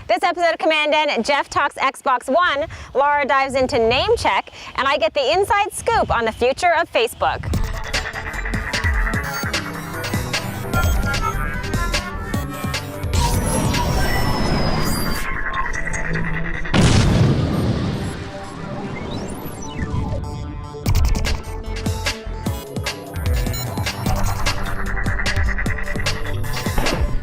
This episode of commandN, Jeff talks Xbox One, Laura dives into name check, and I get the inside scoop on the future of Facebook.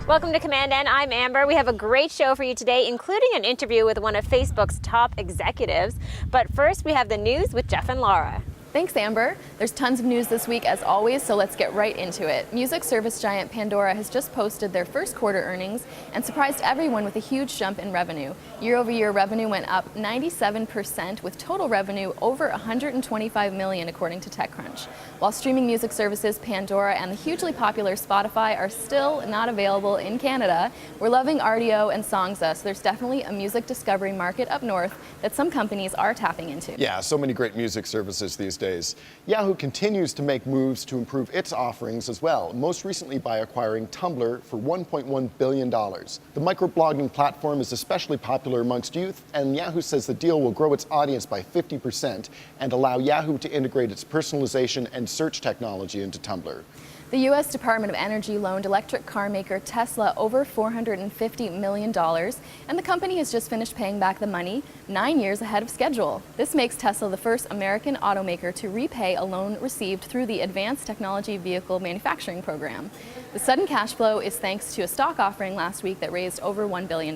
Welcome to commandN. I'm Amber. We have a great show for you today, including an interview with one of Facebook's top executives. But first, we have the news with Jeff and Laura. Thanks, Amber. There's tons of news this week, as always, so let's get right into it. Music service giant Pandora has just posted their first quarter earnings and surprised everyone with a huge jump in revenue. Year-over-year revenue went up 97%, with total revenue over $125 million, according to TechCrunch. While streaming music services Pandora and the hugely popular Spotify are still not available in Canada, we're loving Rdio and Songza, so there's definitely a music discovery market up north that some companies are tapping into. Yeah, so many great music services these days. Yahoo continues to make moves to improve its offerings as well, most recently by acquiring Tumblr for $1.1 billion. The microblogging platform is especially popular amongst youth, and Yahoo says the deal will grow its audience by 50% and allow Yahoo to integrate its personalization and search technology into Tumblr. The U.S. Department of Energy loaned electric car maker Tesla over $450 million, and the company has just finished paying back the money 9 years ahead of schedule. This makes Tesla the first American automaker to repay a loan received through the Advanced Technology Vehicle Manufacturing Program. The sudden cash flow is thanks to a stock offering last week that raised over $1 billion.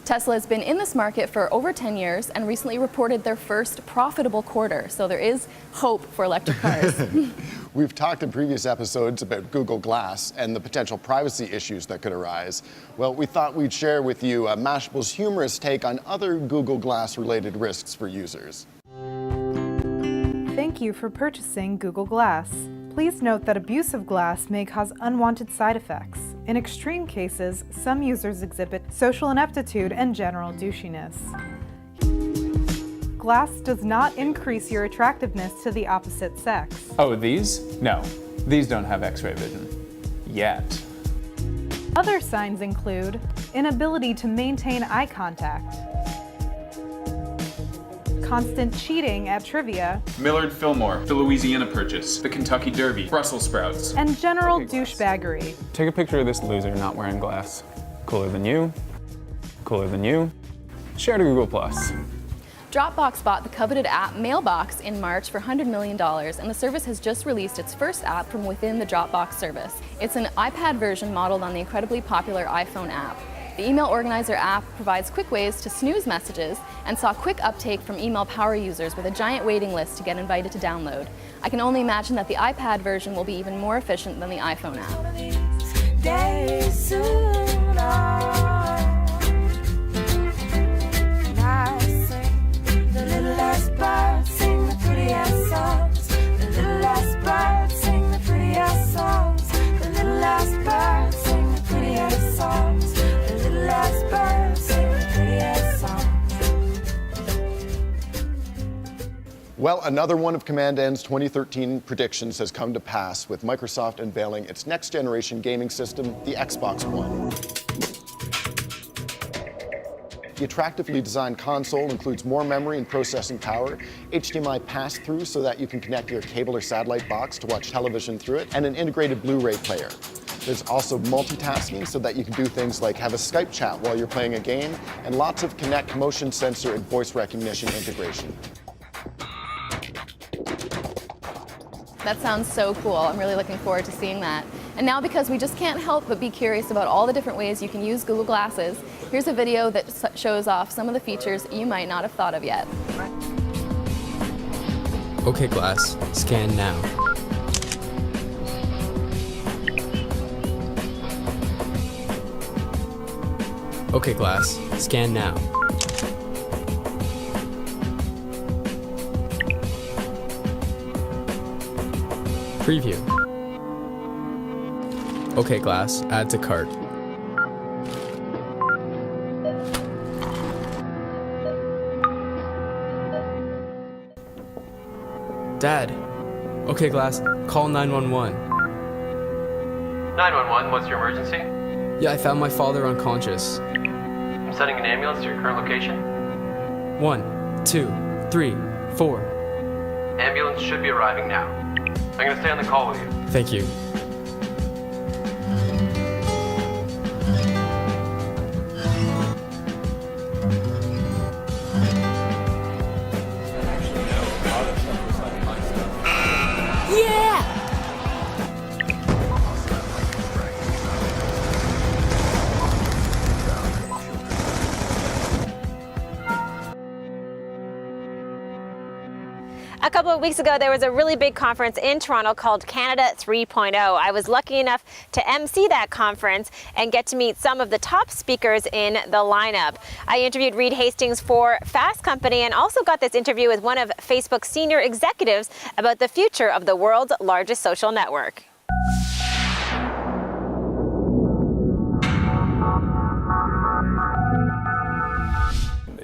Tesla has been in this market for over 10 years and recently reported their first profitable quarter, so there is hope for electric cars. We've talked in previous episodes about Google Glass and the potential privacy issues that could arise. Well, we thought we'd share with you Mashable's humorous take on other Google Glass-related risks for users. Thank you for purchasing Google Glass. Please note that abuse of glass may cause unwanted side effects. In extreme cases, some users exhibit social ineptitude and general douchiness. Glass does not increase your attractiveness to the opposite sex. Oh, these? No. These don't have X-ray vision. Yet. Other signs include inability to maintain eye contact, constant cheating at trivia, Millard Fillmore, the Louisiana Purchase, the Kentucky Derby, Brussels sprouts, and general douchebaggery. Take a picture of this loser not wearing glass. Cooler than you. Cooler than you. Share to Google+. Dropbox bought the coveted app Mailbox in March for $100 million, and the service has just released its first app from within the Dropbox service. It's an iPad version modeled on the incredibly popular iPhone app. The email organizer app provides quick ways to snooze messages and saw quick uptake from email power users with a giant waiting list to get invited to download. I can only imagine that the iPad version will be even more efficient than the iPhone app. Well, another one of commandN's 2013 predictions has come to pass, with Microsoft unveiling its next-generation gaming system, the Xbox One. The attractively designed console includes more memory and processing power, HDMI pass-through so that you can connect your cable or satellite box to watch television through it, and an integrated Blu-ray player. There's also multitasking so that you can do things like have a Skype chat while you're playing a game, and lots of Kinect motion sensor and voice recognition integration. That sounds so cool. I'm really looking forward to seeing that. And now, because we just can't help but be curious about all the different ways you can use Google Glasses, here's a video that shows off some of the features you might not have thought of yet. OK Glass, scan now. OK Glass, scan now. Preview. OK Glass, add to cart. Dad. OK Glass, call 911. 911, what's your emergency? Yeah, I found my father unconscious. I'm Sending an ambulance to your current location. 1, 2, 3, 4. Ambulance should be arriving now. I'm going to stay on the call with you. Thank you. A couple of weeks ago, there was a really big conference in Toronto called Canada 3.0. I was lucky enough to MC that conference and get to meet some of the top speakers in the lineup. I interviewed Reed Hastings for Fast Company and also got this interview with one of Facebook's senior executives about the future of the world's largest social network.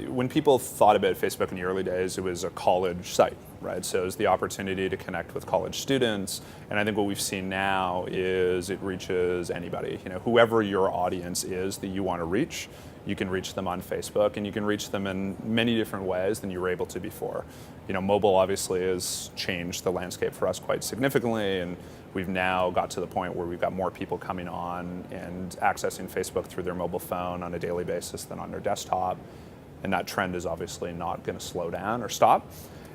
When people thought about Facebook in the early days, it was a college site, right? So it was the opportunity to connect with college students. And I think what we've seen now is it reaches anybody. You know, whoever your audience is that you want to reach, you can reach them on Facebook, and you can reach them in many different ways than you were able to before. You know, mobile obviously has changed the landscape for us quite significantly, and we've now got to the point where we've got more people coming on and accessing Facebook through their mobile phone on a daily basis than on their desktop. And that trend is obviously not going to slow down or stop.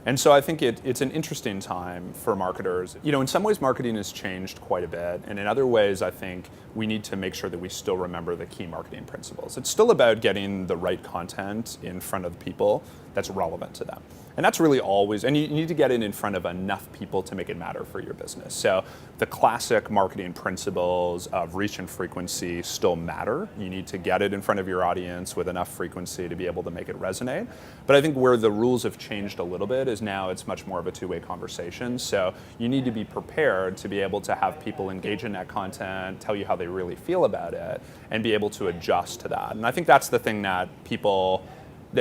And so I think it's an interesting time for marketers. You know, in some ways marketing has changed quite a bit, and in other ways I think we need to make sure that we still remember the key marketing principles. It's still about getting the right content in front of people that's relevant to them. And that's really always, and you need to get it in front of enough people to make it matter for your business. So the classic marketing principles of reach and frequency still matter. You need to get it in front of your audience with enough frequency to be able to make it resonate. But I think where the rules have changed a little bit is now it's much more of a two-way conversation. So you need to be prepared to be able to have people engage in that content, tell you how they really feel about it, and be able to adjust to that. And I think that's the thing that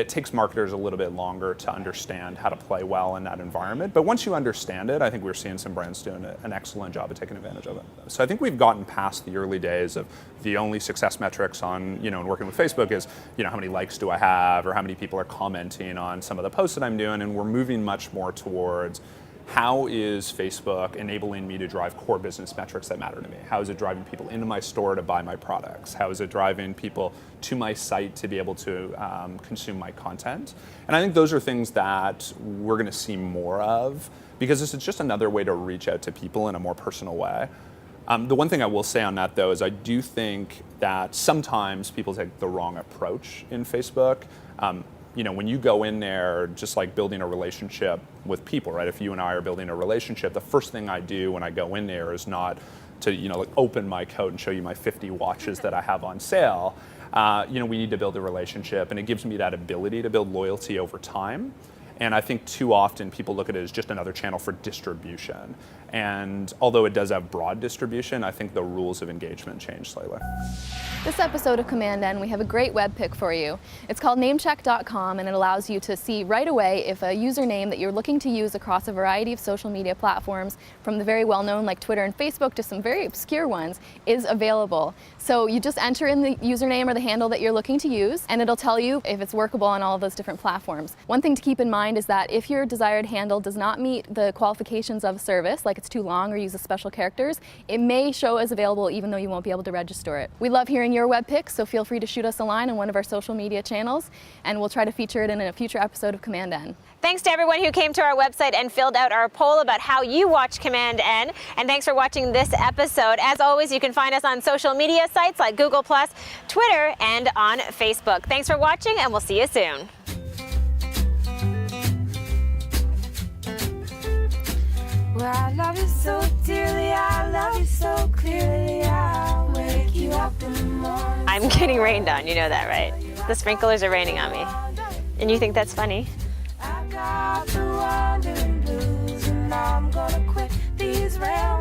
takes marketers a little bit longer to understand how to play well in that environment. But once you understand it, I think we're seeing some brands doing an excellent job of taking advantage of it. So I think we've gotten past the early days of the only success metrics on, in working with Facebook is, how many likes do I have, or how many people are commenting on some of the posts that I'm doing, and we're moving much more towards how is Facebook enabling me to drive core business metrics that matter to me? How is it driving people into my store to buy my products? How is it driving people to my site to be able to consume my content? And I think those are things that we're going to see more of, because this is just another way to reach out to people in a more personal way. The one thing I will say on that, though, is I do think that sometimes people take the wrong approach in Facebook. When you go in there, just like building a relationship with people, right? If you and I are building a relationship, the first thing I do when I go in there is not to, open my coat and show you my 50 watches that I have on sale. We need to build a relationship, and it gives me that ability to build loyalty over time. And I think too often people look at it as just another channel for distribution. And although it does have broad distribution, I think the rules of engagement change slightly. This episode of commandN, we have a great web pick for you. It's called namecheck.com, and it allows you to see right away if a username that you're looking to use across a variety of social media platforms, from the very well-known like Twitter and Facebook to some very obscure ones, is available. So you just enter in the username or the handle that you're looking to use, and it'll tell you if it's workable on all of those different platforms. One thing to keep in mind is that if your desired handle does not meet the qualifications of service, like it's too long or uses special characters, it may show as available even though you won't be able to register it. We love hearing your web picks, so feel free to shoot us a line on one of our social media channels, and we'll try to feature it in a future episode of commandN. Thanks to everyone who came to our website and filled out our poll about how you watch commandN, and thanks for watching this episode. As always, you can find us on social media sites like Google+, Twitter, and on Facebook. Thanks for watching, and we'll see you soon. Well, I love you so dearly, I love you so clearly, I'll wake you up in the morning. I'm getting rained on, you know that, right? The sprinklers are raining on me. And you think that's funny? I got the wandering blues, and I'm gonna quit these railroads.